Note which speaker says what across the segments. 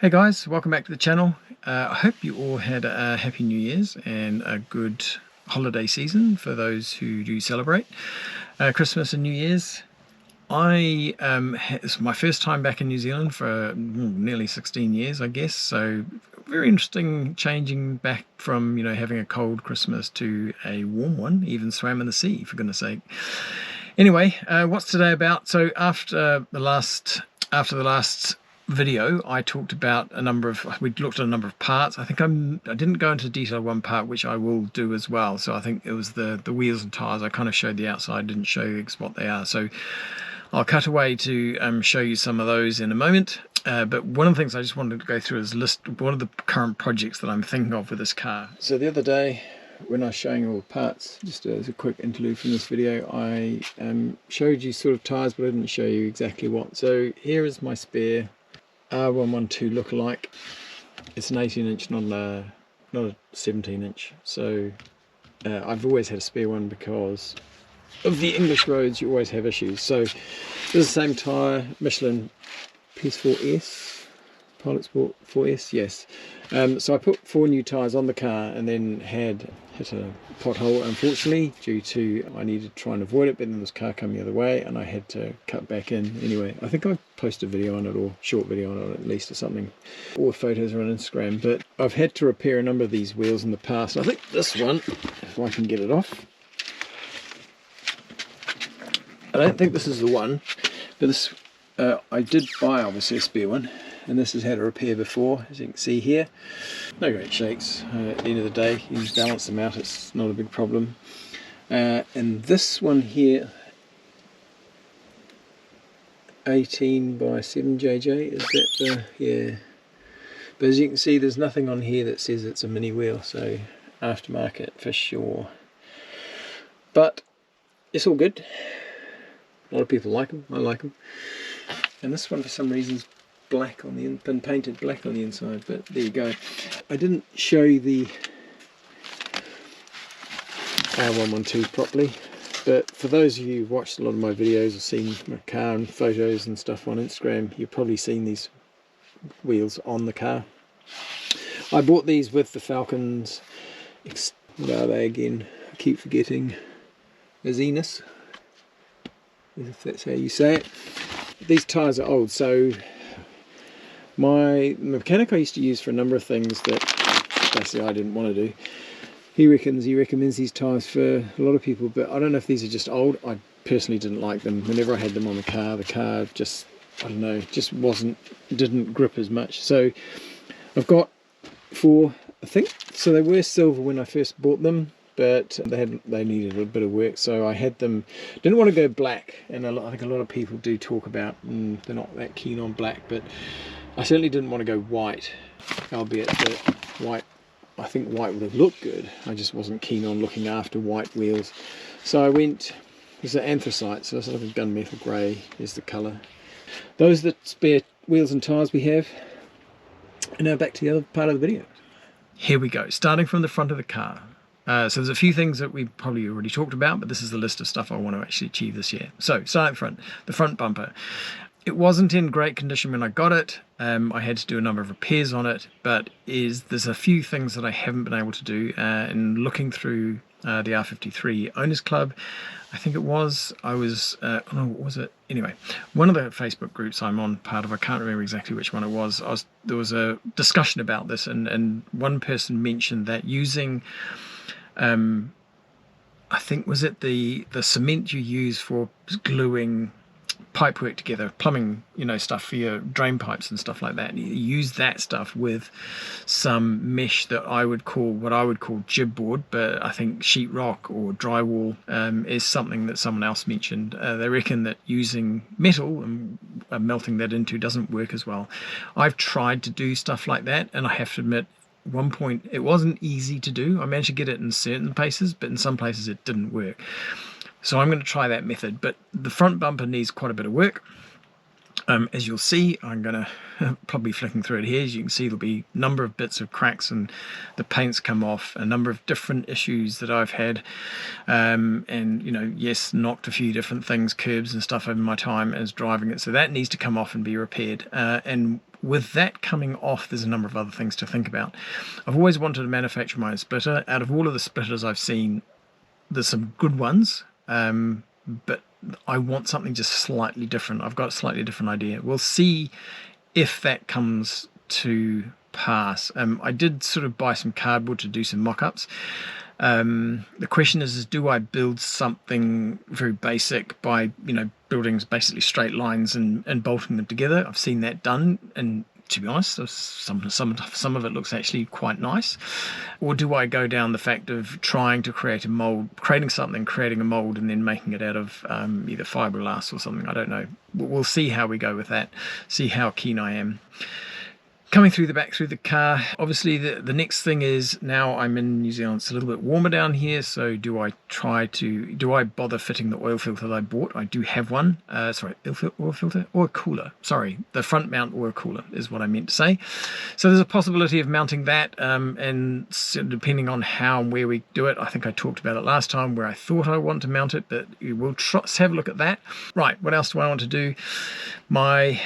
Speaker 1: Hey guys, welcome back to the channel. I hope you all had a happy New Year's and a good holiday season for those who do celebrate Christmas and New Year's. It's my first time back in New Zealand for nearly 16 years, I guess. So very interesting changing back from, having a cold Christmas to a warm one, even swam in the sea, for goodness sake. Anyway, what's today about? So after the last video, I talked about we looked at a number of parts. I think I didn't go into detail on one part, which I will do as well. So I think it was the wheels and tires. I kind of showed the outside, didn't show you what they are. So I'll cut away to show you some of those in a moment. But one of the things I just wanted to go through is list one of the current projects that I'm thinking of with this car. So the other day, when I was showing all the parts, just as a quick interlude from this video, I showed you sort of tires, but I didn't show you exactly what. So here is my spare R112 lookalike. It's an 18-inch, not a 17-inch. So I've always had a spare one because of the English roads. You always have issues. So this is the same tyre, Michelin PS4S, Pilot Sport 4S, yes. So I put 4 new tyres on the car and then had hit a pothole, unfortunately, due to I needed to try and avoid it, but then this car came the other way and I had to cut back in. Anyway, I think I posted a video on it, or short video on it at least, or something. All the photos are on Instagram, but I've had to repair a number of these wheels in the past. I think this one, if I can get it off, I don't think this is the one, but this I did buy obviously a spare one, and this has had a repair before, as you can see here. No great shakes. At the end of the day, you just balance them out, it's not a big problem. And this one here, 18 by 7 JJ, is that the, yeah. But as you can see, there's nothing on here that says it's a mini wheel, so aftermarket for sure. But it's all good. A lot of people like them, I like them. And this one for some reason is black on the been painted black on the inside, but there you go. I didn't show you the R112 properly, but for those of you who've watched a lot of my videos or seen my car and photos and stuff on Instagram, you've probably seen these wheels on the car. I bought these with the Falcons, what are they again? I keep forgetting. Azenis, if that's how you say it. These tyres are old, so my mechanic I used to use for a number of things that basically I didn't want to do, he recommends these tyres for a lot of people, but I don't know if these are just old. I personally didn't like them. Whenever I had them on the car just, I don't know, just didn't grip as much. So I've got 4, I think. So they were silver when I first bought them, but they needed a bit of work, so I had them. Didn't want to go black, and I think a lot of people do talk about they're not that keen on black, but I certainly didn't want to go white, albeit that white, I think white would have looked good. I just wasn't keen on looking after white wheels, so I went, it's an anthracite, so it's like a gunmetal grey is the colour. Those are the spare wheels and tyres we have, and now back to the other part of the video. Here we go, starting from the front of the car. So there's a few things that we probably already talked about, but this is the list of stuff I want to actually achieve this year. So starting at the front bumper. It wasn't in great condition when I got it. I had to do a number of repairs on it, but there's a few things that I haven't been able to do. And looking through the R53 Owners Club, I think it was, anyway, one of the Facebook groups I'm on part of, I can't remember exactly which one it was, there was a discussion about this, and one person mentioned that using I think, was it the cement you use for gluing pipework together, plumbing, stuff for your drain pipes and stuff like that, and you use that stuff with some mesh that I would call jib board, but I think sheetrock or drywall is something that someone else mentioned. They reckon that using metal and melting that into doesn't work as well. I've tried to do stuff like that, and I have to admit, at one point it wasn't easy to do. I managed to get it in certain places, but in some places it didn't work. So I'm going to try that method. But the front bumper needs quite a bit of work. As you'll see, I'm going to probably flicking through it here. As you can see, there'll be a number of bits of cracks and the paint's come off, a number of different issues that I've had, and yes, knocked a few different things, curbs and stuff over my time as driving it, so that needs to come off and be repaired. And with that coming off, there's a number of other things to think about. I've always wanted to manufacture my own splitter. Out of all of the splitters I've seen, there's some good ones, but I want something just slightly different. I've got a slightly different idea. We'll see if that comes to pass. I did sort of buy some cardboard to do some mock-ups. The question is do I build something very basic by building basically straight lines and bolting them together? I've seen that done, and to be honest, some of it looks actually quite nice. Or do I go down the fact of trying to create a mold, creating a mold and then making it out of either fiberglass or something? I don't know. We'll see how we go with that, see how keen I am. Coming through the car, obviously the next thing is, now I'm in New Zealand, it's a little bit warmer down here, so do I bother fitting the oil filter that I bought? I do have one, oil cooler, sorry, the front mount oil cooler is what I meant to say. So there's a possibility of mounting that, and so depending on how and where we do it, I think I talked about it last time where I thought I want to mount it, but we'll have a look at that. Right, what else do I want to do? My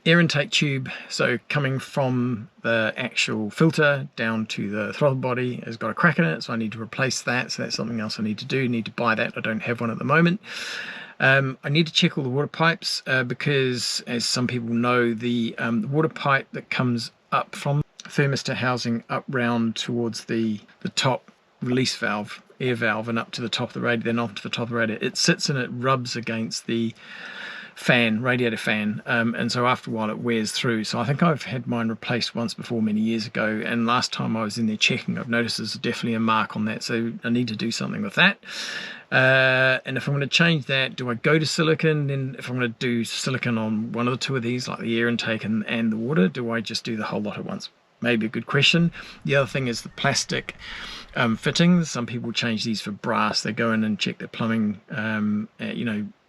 Speaker 1: air intake tube, so coming from the actual filter down to the throttle body, has got a crack in it, so I need to replace that. So that's something else I need to do. Need to buy that. I don't have one at the moment. I need to check all the water pipes because, as some people know, the water pipe that comes up from thermistor housing up round towards the top release valve, air valve, and up to the top of the radiator, then off to the top of the radiator, it sits and it rubs against the radiator fan, and so after a while it wears through. So I think I've had mine replaced once before many years ago, and last time I was in there checking, I've noticed there's definitely a mark on that, so I need to do something with that. And if I'm going to change that, do I go to silicon? Then if I'm going to do silicon on one of the two of these, like the air intake and the water, do I just do the whole lot at once? Maybe a good question. The other thing is the plastic fittings. Some people change these for brass. They go in and check their plumbing,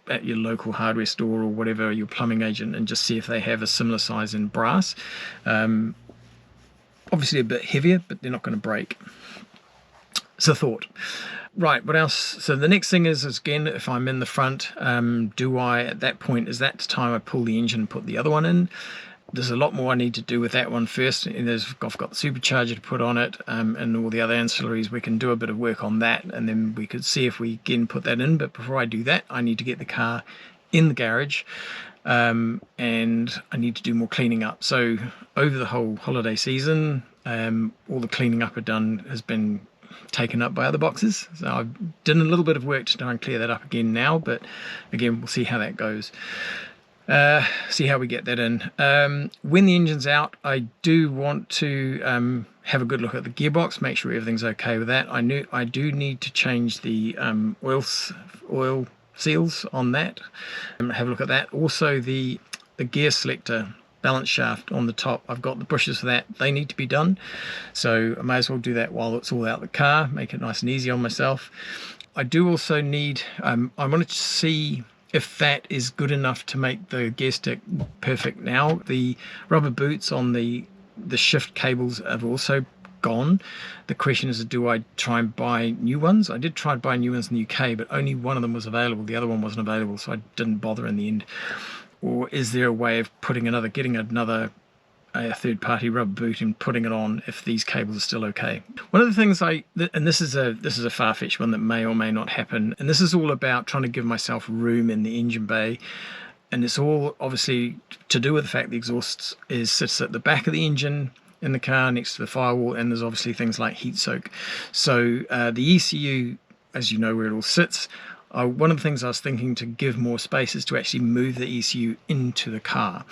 Speaker 1: at your local hardware store or whatever, your plumbing agent, and just see if they have a similar size in brass. Obviously a bit heavier, but they're not going to break. It's a thought. Right, what else? So the next thing is again, if I'm in the front, do I, at that point, is that the time I pull the engine and put the other one in? There's a lot more I need to do with that one first. And I've got the supercharger to put on it, and all the other ancillaries. We can do a bit of work on that, and then we could see if we can put that in. But before I do that, I need to get the car in the garage, and I need to do more cleaning up. So over the whole holiday season, all the cleaning up has been taken up by other boxes. So I've done a little bit of work to try and clear that up again now, but again, we'll see how that goes. See how we get that in. When the engine's out, I do want to have a good look at the gearbox, make sure everything's okay with that. I do need to change the oil seals on that. Have a look at that. Also the gear selector balance shaft on the top, I've got the bushes for that. They need to be done, so I may as well do that while it's all out the car, make it nice and easy on myself. I do also need, I wanted to see if that is good enough to make the gear stick perfect now. The rubber boots on the shift cables have also gone. The question is, do I try and buy new ones? I did try and buy new ones in the UK, but only one of them was available. The other one wasn't available, so I didn't bother in the end. Or is there a way of getting another third-party rubber boot and putting it on if these cables are still okay? One of the things and this is a far-fetched one that may or may not happen, and this is all about trying to give myself room in the engine bay, and it's all obviously to do with the fact the exhaust sits at the back of the engine in the car next to the firewall, and there's obviously things like heat soak. So the ECU, as you know where it all sits, one of the things I was thinking to give more space is to actually move the ECU into the car.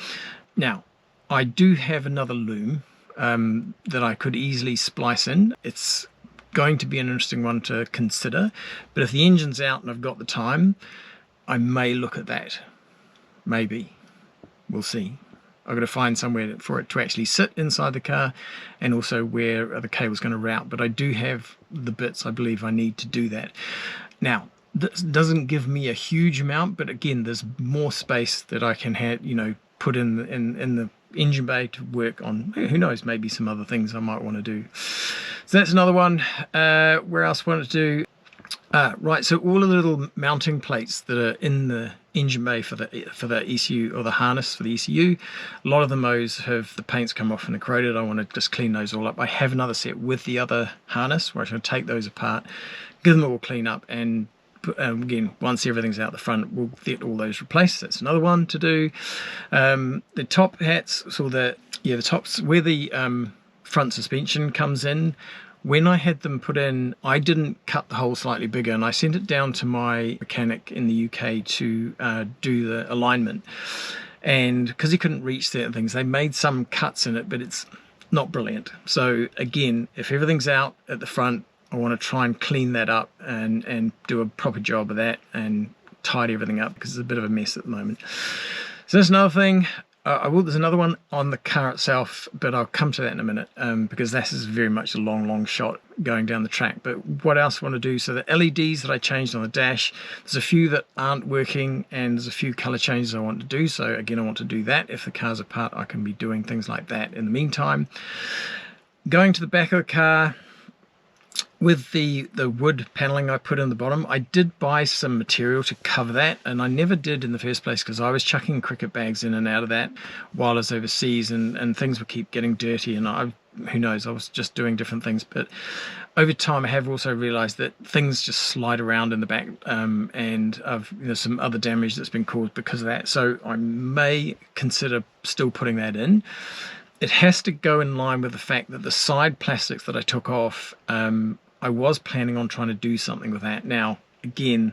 Speaker 1: Now, I do have another loom that I could easily splice in. It's going to be an interesting one to consider, but if the engine's out and I've got the time, I may look at that. Maybe. We'll see. I've got to find somewhere for it to actually sit inside the car, and also where the cable's going to route, but I do have the bits I believe I need to do that. Now, this doesn't give me a huge amount, but again, there's more space that I can have, put in the engine bay to work on, who knows, maybe some other things I might want to do. So that's another one. Where else I want to do? Right, so all of the little mounting plates that are in the engine bay for the ECU, or the harness for the ECU, a lot of them, those have the paints come off and are corroded. I want to just clean those all up. I have another set with the other harness where I'm going to take those apart, give them all clean up, and again, once everything's out the front, we'll get all those replaced. That's another one to do. The top hats, so the tops where the front suspension comes in, when I had them put in, I didn't cut the hole slightly bigger, and I sent it down to my mechanic in the UK to do the alignment. And because he couldn't reach certain things, they made some cuts in it, but it's not brilliant. So again, if everything's out at the front, I want to try and clean that up and do a proper job of that and tidy everything up, because it's a bit of a mess at the moment. So that's another thing. There's another one on the car itself, but I'll come to that in a minute, because this is very much a long shot going down the track. But what else I want to do? So the LEDs that I changed on the dash, there's a few that aren't working, and there's a few color changes I want to do. So again, I want to do that. If the car's apart, I can be doing things like that in the meantime. Going to the back of the car, with the wood paneling I put in the bottom, I did buy some material to cover that, and I never did in the first place because I was chucking cricket bags in and out of that while I was overseas, and things would keep getting dirty, and who knows, I was just doing different things. But over time I have also realized that things just slide around in the back, and I've some other damage that's been caused because of that, so I may consider still putting that in. It has to go in line with the fact that the side plastics that I took off, I was planning on trying to do something with that. Now, again,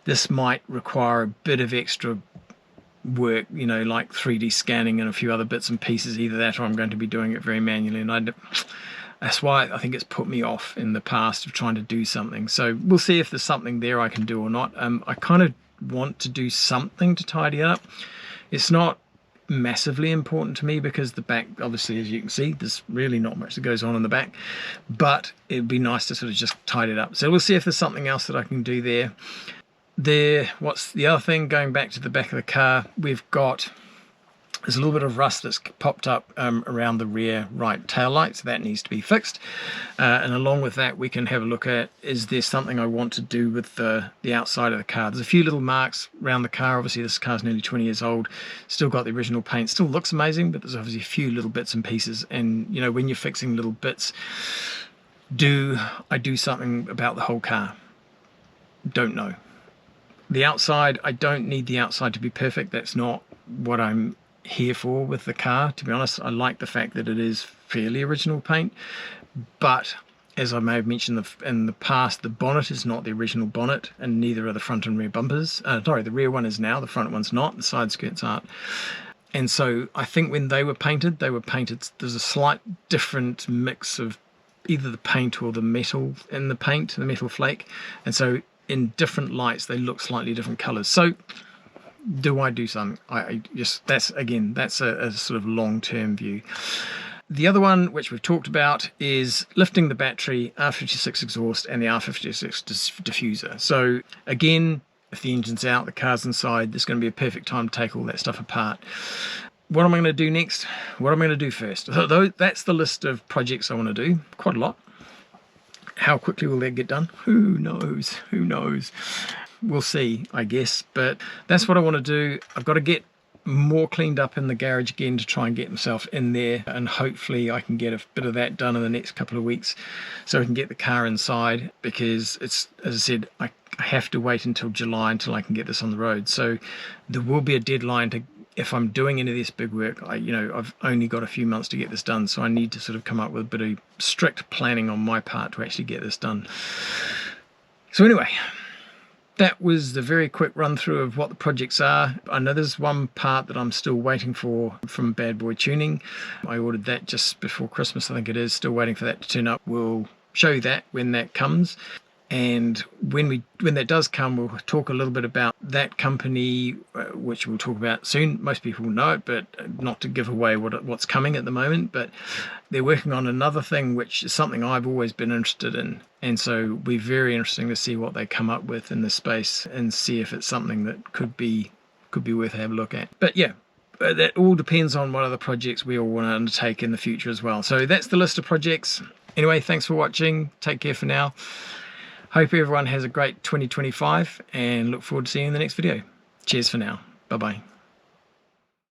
Speaker 1: this might require a bit of extra work, like 3D scanning and a few other bits and pieces, either that or I'm going to be doing it very manually. And that's why I think it's put me off in the past of trying to do something. So we'll see if there's something there I can do or not. I kind of want to do something to tidy it up. It's not massively important to me because the back, obviously, as you can see, there's really not much that goes on in the back, but it'd be nice to sort of just tidy it up. So we'll see if there's something else that I can do there. What's the other thing? Going back to the back of the car, there's a little bit of rust that's popped up around the rear right tail light, so that needs to be fixed. And along with that, we can have a look at, is there something I want to do with the outside of the car? There's a few little marks around the car. Obviously, this car's nearly 20 years old, still got the original paint, still looks amazing, but there's obviously a few little bits and pieces. And, when you're fixing little bits, do I do something about the whole car? Don't know. The outside, I don't need the outside to be perfect. That's not what I'm here for with the car, to be honest. I like the fact that it is fairly original paint, but as I may have mentioned in the past, the bonnet is not the original bonnet, and neither are the front and rear bumpers. The rear one is now, the front one's not, the side skirts aren't. And so I think when they were painted, there's a slight different mix of either the paint or the metal in the paint, the metal flake, and so in different lights they look slightly different colors. So do I do something? That's a sort of long-term view. The other one, which we've talked about, is lifting the battery, R56 exhaust, and the R56 diffuser. So again, if the engine's out, the car's inside, there's going to be a perfect time to take all that stuff apart. What am I going to do next? What am I going to do first? So that's the list of projects I want to do. Quite a lot. How quickly will that get done? Who knows? Who knows? We'll see, I guess, but that's what I want to do. I've got to get more cleaned up in the garage again to try and get myself in there, and hopefully I can get a bit of that done in the next couple of weeks so I can get the car inside, because it's, as I said, I have to wait until July until I can get this on the road. So there will be a deadline to, if I'm doing any of this big work, I've only got a few months to get this done, so I need to sort of come up with a bit of strict planning on my part to actually get this done. So anyway, that was the very quick run through of what the projects are. I know there's one part that I'm still waiting for from Bad Boy Tuning. I ordered that just before Christmas, I think it is. Still waiting for that to turn up. We'll show you that when that comes. And when that does come, we'll talk a little bit about that company, which we'll talk about soon. Most people will know it, but not to give away what's coming at the moment. But they're working on another thing, which is something I've always been interested in. And so it'll be very interesting to see what they come up with in this space and see if it's something that could be worth having a look at. But yeah, But that all depends on what other projects we all want to undertake in the future as well. So that's the list of projects. Anyway, thanks for watching. Take care for now. Hope everyone has a great 2025 and look forward to seeing you in the next video. Cheers for now. Bye-bye.